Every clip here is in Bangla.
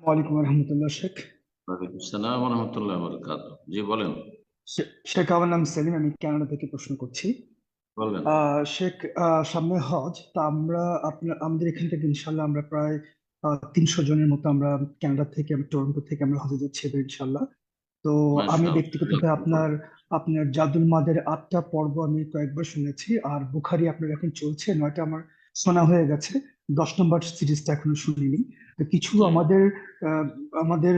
ওয়ালাইকুম রহমতুল্লাহ শেখ। ওয়ালাইকুম আসসালাম রহমতুল্লাহ বরকাত। জি বলেন। শেখ আমার নাম সেলিম, আমি কানাডা থেকে প্রশ্ন করছি। বলেন। শেখ, সামনে হজ, তা আমরা আমাদের এখান থেকে ইনশাল্লাহ আমরা প্রায় 300 জনের মতো আমরা কানাডা থেকে, আমি টরন্টো থেকে আমরা হজে যাচ্ছি এবার ইনশাল্লাহ। তো আমি মাশাআল্লাহ। ব্যক্তিগতভাবে আপনার আপনার জাদুল মাদের 8টা পর্ব আমি কয়েকবার শুনেছি, আর বুখারি আপনার এখন চলছে 9টা আমার শোনা হয়ে গেছে। 10 নম্বর সিরিজটা এখনো শুনিনি। তো কিছু জি। আমাদের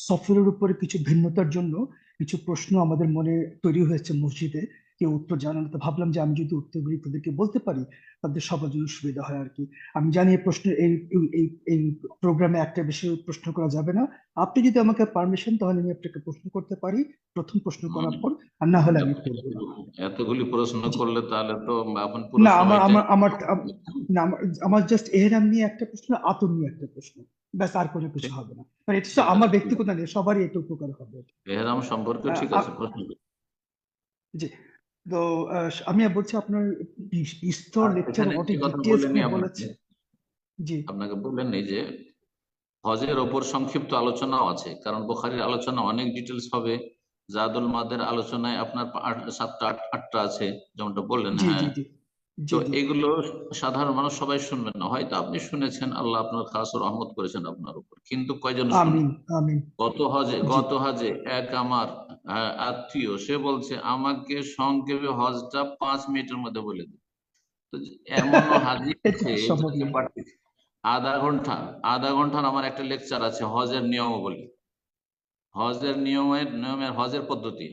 সফরের উপরে কিছু ভিন্নতার জন্য কিছু প্রশ্ন আমাদের মনে তৈরি হয়েছে মসজিদে, কেউ উত্তর জানানো, তো ভাবলাম যে আমি যদি উত্তরগুলি তাদেরকে বলতে পারি তাদের সবার জন্য সুবিধা হয় আর কি। আমি জানি এই প্রশ্ন এই এই এই প্রোগ্রামে একটা বেশি প্রশ্ন করা যাবে না। আপনি যদি আমাকে পারমিশন, তাহলে আমি আপনাকে প্রশ্ন করতে পারি প্রথম প্রশ্ন করার মানে পর, আর না হলে আমি করবো না। এতগুলি প্রশ্ন জি। করলে তাহলে তো আপনি পুরো না, আমার সময়টাই। আমার আমার না, আমার জাস্ট এহরাম নিয়ে একটা প্রশ্ন, আতর নিয়ে একটা প্রশ্ন, ব্যাস, আর কোনো কিছু ঠিক হবে না। মানে এটা তো ঠিক আমার আছে, ঠিক ব্যক্তিগত আছে। নিয়ে সবারই এটা উপকার হবে। এহরাম সম্পর্কে আহ, ঠিক আছে, আ- প্রশ্ন করুন। জি। তো আমি বলছি আপনার স্তর আর লেকচার এখানে একটি অনেক কথা ডিটেলস বলেনি নিয়ে আপনাকে। বলেছে। জি আপনাকে বললেন যে হজের ওপর সংক্ষিপ্ত আলোচনাও আছে, কারণ বুখারীর আলোচনা অনেক ডিটেলস হবে। জাদুল মাদের আলোচনায় আপনার সাতটা আটটা আছে, যেমনটা বললেন। জি হ্যাঁ। জি জি তো জি জি। এগুলো সাধারণ মানুষ সবাই শুনবেন না, হয়তো আপনি শুনেছেন, আল্লাহ আপনার খাস রহমত করেছেন আপনার উপর, কিন্তু কয়জন শুনবে? আমিন আমিন। জি গত হাজে এক আমার আত্মীয়, সে বলছে আমাকে সংক্ষেপে হজটা 5 মিনিটের মধ্যে বলে দিন। তো এমনও হাজি এটা আছে তো সম্ভব যাকে না। পাঠিয়েছে আধা ঘন্টা। আধা ঘন্টার আমার একটা লেকচার আছে হজের নিয়মাবলী,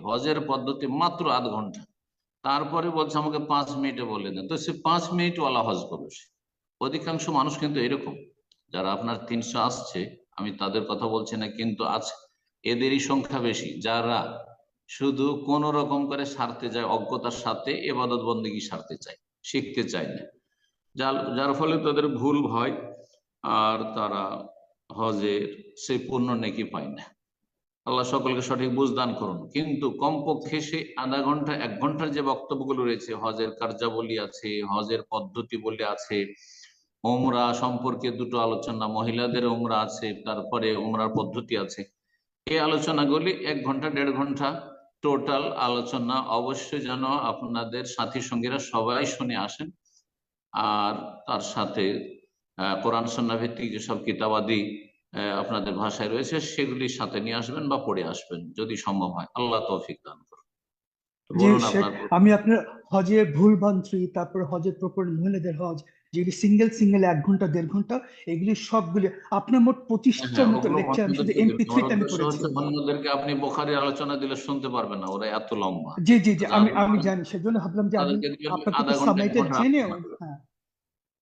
হজের পদ্ধতি মাত্র আধ ঘন্টা। তারপরে বলছে আমাকে 5 মিনিটে বলে দেন। তো সে 5 মিনিট ওয়ালা হজ করবে সে। অধিকাংশ মানুষ কিন্তু এরকম, যারা আপনার 300 আসছে, আমি তাদের কথা বলছি না, কিন্তু আছে এদেরই সংখ্যা বেশি, যারা শুধু কোন রকম করে সারতে যায়, অজ্ঞতার সাথে এবাদত বন্দেগী সারতে চায়, শিখতে চায় না। যার যার ফলে তাদের ভুল হয়, আর তারা হজের সেই পূর্ণ নেকি পায় না। আল্লাহ সকলকে সঠিক বুঝ দান করুন। কিন্তু কমপক্ষে সে আধা ঘন্টা 1 ঘন্টার যে বক্তব্যগুলো রয়েছে, হজের কার্যাবলী আছে, হজের পদ্ধতি বলে আছে, ওমরা সম্পর্কে দুটো আলোচনা, মহিলাদের ওমরা আছে, তারপরে ওমরার পদ্ধতি আছে, এই আলোচনাগুলি 1 ঘন্টা 1.5 ঘন্টা টোটাল আলোচনা। অবশ্যই যেন আপনাদের সাথী সঙ্গীরা সবাই শুনে আসেন। আর তার সাথে কোরআন সুন্নাহ ভিত্তিক যেসব কিতাবাদি আপনাদের ভাষায় রয়েছে, সেগুলি সাথে নিয়ে আসবেন বা পড়ে আসবেন যদি সম্ভব হয়। আল্লাহ তৌফিক দান করুন। তো জি বলুন শেখ, আপনার আমি আপনার হজে ভুল ভ্রান্তি, তারপর হজের প্রপার মহিলাদের হজ, যেগুলি সিঙ্গেল সিঙ্গেল 1 ঘন্টা 1.5 ঘন্টা, এগুলি সবগুলি আপনার মোট হ্যাঁ, 25টার হ্যাঁ, মতো ওগুলো লেকচার আমি শুধু অন্যদেরকে দেবেন। আমার MP3-তে আমি উদ্দেশ্য করেছি। হচ্ছে অন্যদেরকে আপনি বোখারির আলোচনা দিলে শুনতে পারবেন না, ওরা এত লম্বা। জি জি জি, যারা আমি জানি, সেজন্য ভাবলাম যে আমি তাদেরকে দিবেন আপনার থেকে আধা ঘন্টা এক সামাইটা ঘন্টা জেনে। আলোচনা করুন। হ্যাঁ।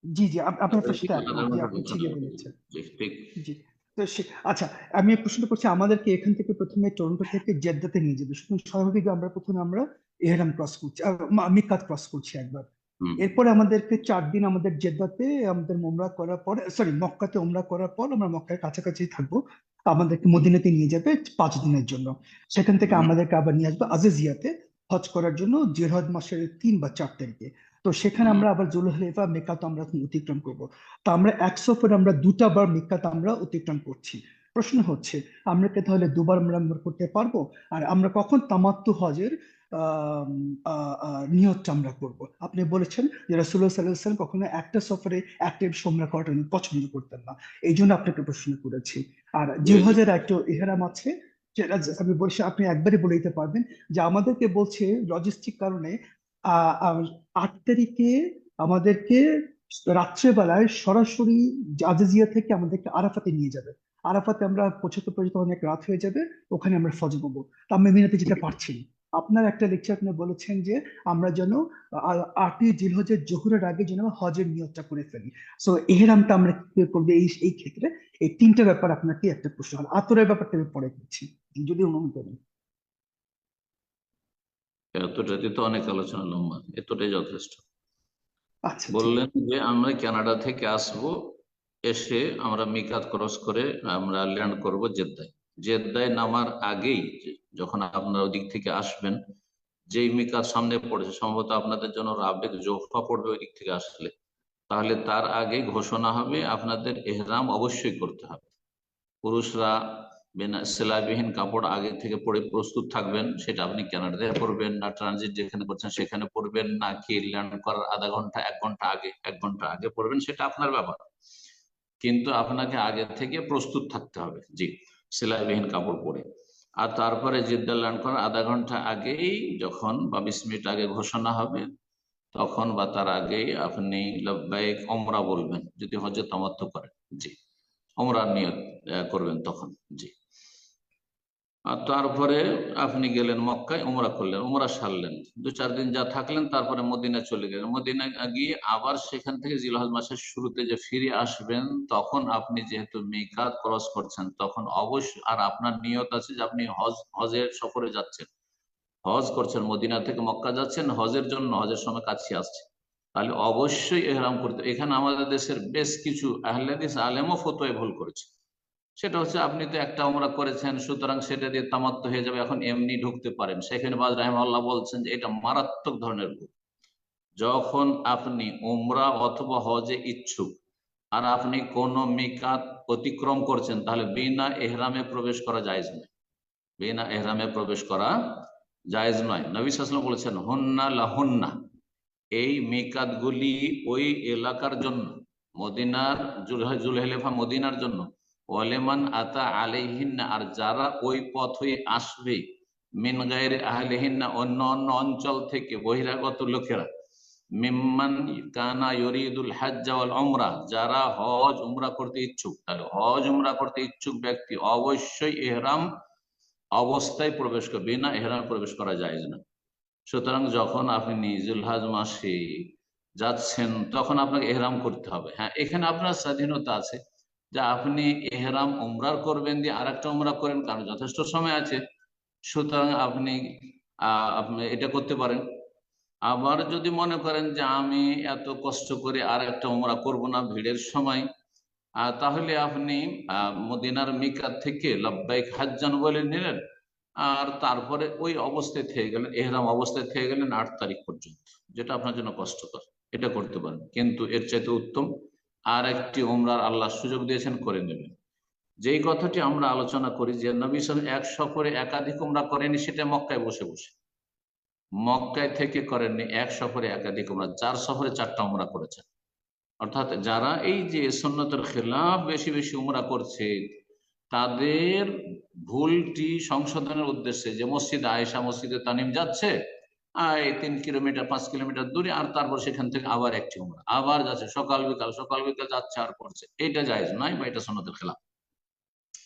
জি জি, আপনার তাদেরকে সাথে আধা একমত, জি ঘন্টা আপনি আলোচনা ঠিকই করুন। বলেছেন। জি, ঠিক। জি। তো আচ্ছা, আমি প্রশ্ন করছি, আমাদেরকে এখান থেকে প্রথমে টরন্টো থেকে জেদ্দাতে নিয়ে যাবে, সুতরাং স্বাভাবিক আমরা প্রথমে এহরাম ক্রস করছি, মিকাত ক্রস করছি একবার। হুম। এরপরে আমাদেরকে 4 দিন আমাদের জেদ্দাতে আমাদের ওমরা করার পর, সরি, মক্কাতে ওমরা করার পর আমরা মক্কার কাছাকাছি থাকবো। আমাদেরকে মদিনাতে নিয়ে যাবে 5 দিনের জন্য। সেখান থেকে হুম। আমাদেরকে আবার নিয়ে আসবে আজিজিয়াতে হজ করার জন্য, জিরহজ মাসের 3 বা 4 তারিখে। তো সেখানে হুম। আমরা আবার জুলহাইফা, মেকাত আমরা এখন অতিক্রম করব। তা আমরা 100 ফুট আমরা 2টা বার মিক্কাত আমরা অতিক্রম করছি। প্রশ্ন হচ্ছে, আমরা কি তাহলে দুবার আমরা করতে পারবো? আর আমরা কখন তামাত্তু হজের আহ নিয়তটা আমরা করব? আপনি বলেছেন যে রাসূলুল্লাহ সাল্লাল্লাহু আলাইহি ওয়াসাল্লাম কখনো একটা সফরে একটা সোমরা করাটা উনি পছন্দ করতেন না, এই জন্য আপনাকে প্রশ্ন করেছি। আর বুঝেছি। জিলহজের একটা ইহরাম আছে, যেটা আমি বলছি, আপনি একবারই বলে দিতে পারবেন, যে আমাদেরকে বলছে লজিস্টিক কারণে 8 তারিখে আমাদেরকে রাত্রেবেলায় সরাসরি আজিজিয়া থেকে আমাদেরকে আরাফাতে নিয়ে যাবে। আরাফাতে আমরা পৌঁছতে পৌঁছতে অনেক রাত হয়ে যাবে, ওখানে আমরা ফজর পাবো। তা আমরা মিনাতে যেতে পারছি না। আপনার একটা লেকচার আপনি বলেছেন যে আমরা যেন 8ই জিলহজের জোহরের আগে যেন হজের নিয়তটা করে ফেলি। সো এহরামটা আমরা কি করবো এই এই ক্ষেত্রে? এই 3টা ব্যাপার আপনাকে একটা প্রশ্ন হল, আতরের ব্যাপারটা আমি পরে করছি, যদি অনুমতি দেন। এতটাতে তো অনেক আলোচনা লম্বা, এতটাই যথেষ্ট। আচ্ছা, ঠিক বললেন আছে। যে আমরা কানাডা থেকে আসব, এসে আমরা মিকাত ক্রস করে আমরা ল্যান্ড করব জেদ্দায়। জেদ্দায় নামার আগেই যখন আপনারা ওদিক থেকে আসবেন, যেই মিকাত সামনে পড়েছে, সম্ভবত আপনাদের জন্য রাবেদ জোফা পড়বে ওই দিক থেকে আসলে, তাহলে তার আগে ঘোষণা হবে আপনাদের এহরাম অবশ্যই করতে হবে। পুরুষরা বিনা সেলাইবিহীন কাপড় আগে থেকে পরে প্রস্তুত থাকবেন। সেটা আপনি কানাডায় পরবেন না ট্রানজিট যেখানে করছেন সেখানে পরবেন, নাকি ল্যান্ড করার আধা ঘন্টা 1 ঘন্টা আগে 1 ঘন্টা আগে পরবেন, সেটা আপনার ব্যাপার। কিন্তু আপনাকে আগে থেকে প্রস্তুত থাকতে হবে, জি, সেলাইবিহীন কাপড় পরে। আর তারপরে জিদ্দা ল্যান্ড করার আধা ঘন্টা আগেই যখন বা 20 মিনিট আগে ঘোষণা হবে, তখন বা তার আগেই আপনি লব্বাইক ওমরা বলবেন, যদি হজে তামাত্তু করেন, জি, ওমরার নিয়ত করবেন তখন, জি। আর তারপরে আপনি গেলেন মক্কায়, উমরা করলেন, উমরা সারলেন, 2-4 দিন যা থাকলেন, তারপরে মদিনা চলে গেলেন। মদিনা গিয়ে আবার সেখান থেকে জিলহজ মাসের শুরুতে যে ফিরে আসবেন, তখন আপনি যেহেতু মিকাত ক্রস করছেন, তখন অবশ্যই, আর আপনার নিয়ত আছে যে আপনি হজের সফরে যাচ্ছেন, হজ করছেন, মদিনা থেকে মক্কা যাচ্ছেন হজের জন্য, হজের সময় কাছে আসছে, তাহলে অবশ্যই এহরাম করতে। এখানে আমাদের দেশের বেশ কিছু আহলে হাদিস আলেমও ফতোয়ায় ভুল করেছে। সেটা হচ্ছে আপনি তো একটা উমরা করেছেন, সুতরাং সেটা দিয়ে তামাত্ম হয়ে যাবে, এখন এমনি ঢুকতে পারেন। সেখানে বাজ রাহিমাহুল্লাহ বলছেন যে এটা মারাত্মক ধরনের ভুল। যখন আপনি উমরা অথবা হজে ইচ্ছুক আর আপনি কোন মিকাত অতিক্রম করছেন, তাহলে বিনা এহরামে প্রবেশ করা জায়েজ নয়, বিনা এহরামে প্রবেশ করা জায়েজ নয়। নবী সাল্লাল্লাহু আলাইহি ওয়াসাল্লাম বলেছেন হুন্না লাহুন্না, এই মিকাত গুলি ওই এলাকার জন্য, মদিনার জুলহাইফা মদিনার জন্য, ওয়ালেমান আতা আলাইহিন্না, আর যারা ওই পথ হয়ে আসবে, মিন গায়রি আহলিহিন্না, অন্য অন্য অঞ্চল থেকে বহিরাগত লোকেরা, মিম্মান কানা ইউরিদুল হজ্জ ওয়াল উমরা, যারা হজ উমরা করতে ইচ্ছুক, তাহলে হজ উমরা করতে ইচ্ছুক ব্যক্তি অবশ্যই ইহরাম অবস্থায় প্রবেশ করবে, বিনা এহরাম প্রবেশ করা যায় না। সুতরাং যখন আপনি জিলহজ মাসে যাচ্ছেন, তখন আপনাকে এহরাম করতে হবে। হ্যাঁ, এখানে আপনার স্বাধীনতা আছে যে আপনি এহরাম উমরার করবেন দিয়ে আরেকটা উমরা করেন, কারণ যথেষ্ট সময় আছে, সুতরাং আপনি এটা করতে পারেন। আবার যদি মনে করেন যে আমি এত কষ্ট করে আর একটা উমরা করব না ভিড়ের সময়, তাহলে আপনি মদিনার মিকাত থেকে লব্বাইক হাজ্জান বলে নিলেন, আর তারপরে ওই অবস্থায় থেকে গেলেন, এহরাম অবস্থায় থেকে গেলেন 8 তারিখ পর্যন্ত, যেটা আপনার জন্য কষ্টকর, এটা করতে পারেন। কিন্তু এর চাইতে উত্তম আর একটি উমরার আল্লাহ সুযোগ দিয়েছেন, করে নেবেন। যেই কথাটি আমরা আলোচনা করি যে নবী সাল্লাল্লাহু আলাইহি ওয়াসাল্লাম এক সফরে একাধিক উমরা করেনি, সেটা মক্কায় বসে বসে, মক্কায় থেকে করেননি। এক সফরে একাধিক উমরা, 4 সফরে 4টা উমরা করেছেন। অর্থাৎ যারা এই যে সুন্নতের খেলাফ বেশি বেশি উমরা করছে, তাদের ভুলটি সংশোধনের উদ্দেশ্যে, যে মসজিদে আয়েশা, মসজিদে তানিম যাচ্ছে, এই 3 কিলোমিটার 5 কিলোমিটার দূরে, আর তারপর সেখান থেকে আবার একটি উমরা, আবার যাচ্ছে সকাল বিকাল, সকাল বিকাল যাচ্ছে আর করছে, এটা জায়েজ নয় বা এটা সুন্নতের খেলাফ,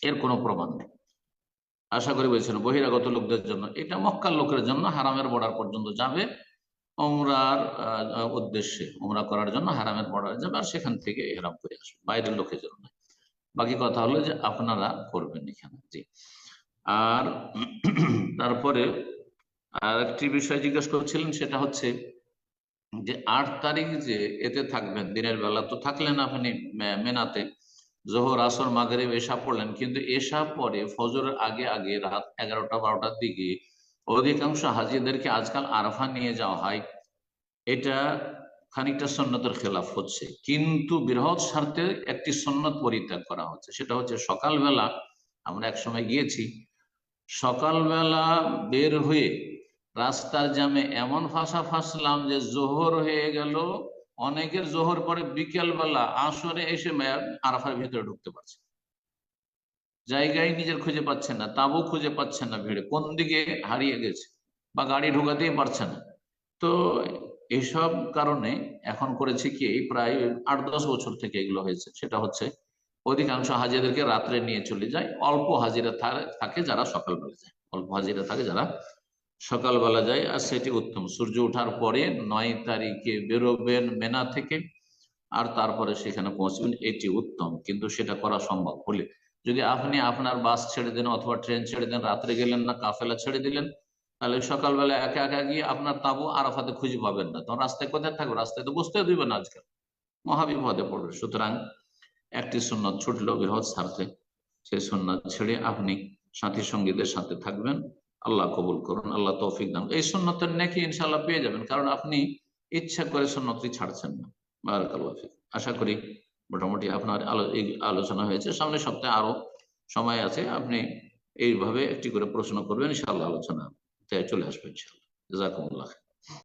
এর কোনো প্রমাণ নেই। আশা করি বলছেন বহিরাগত লোকদের জন্য, এটা মক্কার লোকের জন্য, হারামের বর্ডার পর্যন্ত যাবে উমরার উদ্দেশ্যে, উমরা করার জন্য হারামের বর্ডারে যাবে, আর সেখান থেকে ইহরাম করে আসবে, বাইরের লোকের জন্য নয়। বাকি কথা হলো যে আপনারা করবেন এখানে, জি। আর তারপরে আর একটি বিষয় জিজ্ঞেস করছিলেন, সেটা হচ্ছে যে 8 তারিখ যে এতে থাকবেন, দিনের বেলা তো থাকলেন আপনি মেনাতে, জোহর আসর মাগরিব এশা পড়লেন, কিন্তু এশা পরে ফজরের আগে আগে রাত 11টা 12টার দিকে অধিকাংশ হাজিদেরকে আজকাল আরাফা নিয়ে যাওয়া হয়। এটা খানিকটা সন্ন্যতের খেলাফ হচ্ছে, কিন্তু বৃহৎ স্বার্থে একটি সন্ন্যত পরিত্যাগ করা হচ্ছে। সেটা হচ্ছে সকালবেলা, আমরা এক সময় গিয়েছি, সকালবেলা বের হয়ে রাস্তার জ্যামে এমন ফাঁসলাম যে জোহর হয়ে গেল, অনেকের জোহর পরে বিকেল বেলা আসরে এসে আরাফার ভিতরে ঢুকতে পারছে, জায়গায় নিজের খুঁজে পাচ্ছেন না, তাবু খুঁজে পাচ্ছেন না, ভিড়ে কোন দিকে হারিয়ে গেছে, বা গাড়ি ঢোকাতেই পারছে না। তো এইসব কারণে এখন করেছে কি, এই প্রায় 8-10 বছর থেকে এগুলো হয়েছে। সেটা হচ্ছে অধিকাংশ হাজিদেরকে রাত্রে নিয়ে চলে যায়, অল্প হাজিরা থাকে যারা সকালবেলা যায়, অল্প হাজিরা থাকে যারা সকালবেলা যায়, আর সেটি উত্তম। সূর্য ওঠার পরে 9 তারিখে বেরোবেন মেনা থেকে, আর তারপরে সেখানে পৌঁছবেন, এটি উত্তম। কিন্তু সেটা করা সম্ভব হলে, যদি আপনি আপনার বাস ছেড়ে দেন অথবা ট্রেন ছেড়ে দেন, রাত্রে গেলেন না, কাফেলা ছেড়ে দিলেন, তাহলে সকালবেলা একা একা গিয়ে আপনার তাবু আরাফাতে খুঁজে পাবেন না, তখন রাস্তায় কোথায় থাকবে, রাস্তায় তো বসতে দিবে না, আজকাল মহাবিপদে পড়বে। সুতরাং একটি সুন্নত ছুটলো বৃহৎ স্বার্থে, সেই সুন্নত ছেড়ে আপনি সাথী সঙ্গীদের সাথে থাকবেন। আল্লাহ কবুল করুন, আল্লাহ তৌফিক দান। এই সুন্নতের নেকি ইনশাআল্লাহ পেয়ে যাবেন, কারণ আপনি ইচ্ছা করে সুন্নতটি ছাড়ছেন না। বারাকাল্লাহু ফিক। আশা করি মোটামুটি আপনার এই আলোচনা হয়েছে, সামনের সপ্তাহে আরো সময় আছে, আপনি এইভাবে একটি করে প্রশ্ন করবেন, ইনশাআল্লাহ আলোচনা চলে আসবে ইনশাআল্লাহ। জাযাকুমুল্লাহ।